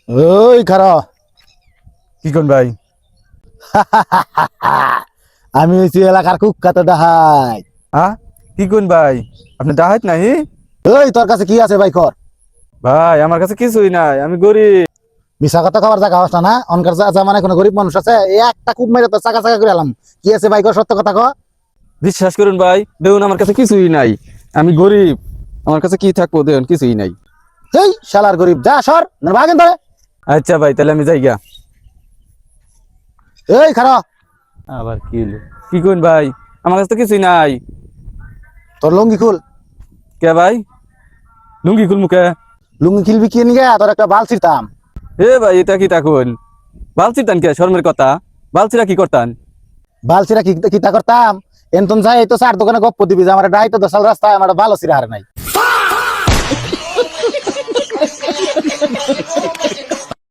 ওই খারা কি কোন ভাই? আমি হইছি এলাকার কুখ্যাত ডাহাই। কি কোন ভাই? আপনি ডাহাত নাই? ওই তোর কাছে কি আছে ভাই কর। ভাই আমার কাছে কিছুই নাই, আমি গরিব। মিশা কথা খাবার জায়গা হস না অনকার মানে কোনো গরিব মানুষ আছে এই একটা কূপ মেরে তো চাকা চাকা করে এলাম। কি আছে ভাই কর, সত্য কথা ক। বিশ্বাস করুন ভাই, দেখুন আমার কাছে কিছুই নাই, আমি গরিব। আমার কাছে কি থাকবো দেখুন, কিছুই নাই। এই শালার গরিব, যা সর না ভাগেন ধরে। আচ্ছা ভাই, তাহলে আমি যাই গা। এই খারা, আবার কি হলো? কি কোন ভাই? আমার কাছে তো কিছুই নাই। তোর লুঙ্গি খুল। কে ভাই? লুঙ্গি খুল মুখে? লুঙ্গি খিলবি কি নিয়ে তোর একটা বাল ছিড়তাম। এ ভাই, এটা কি তাকুন? বালছিতান কে শর্মের কথা? বালছিরা কি করতান? বাল ছিড়া কি কিতা করতাম। এনতন যাই এই তো চার দোকানে গপ্প দিবি যে আমার ডাইতো দশাল রাস্তায় আমার ভালো ছিড়া হারে নাই।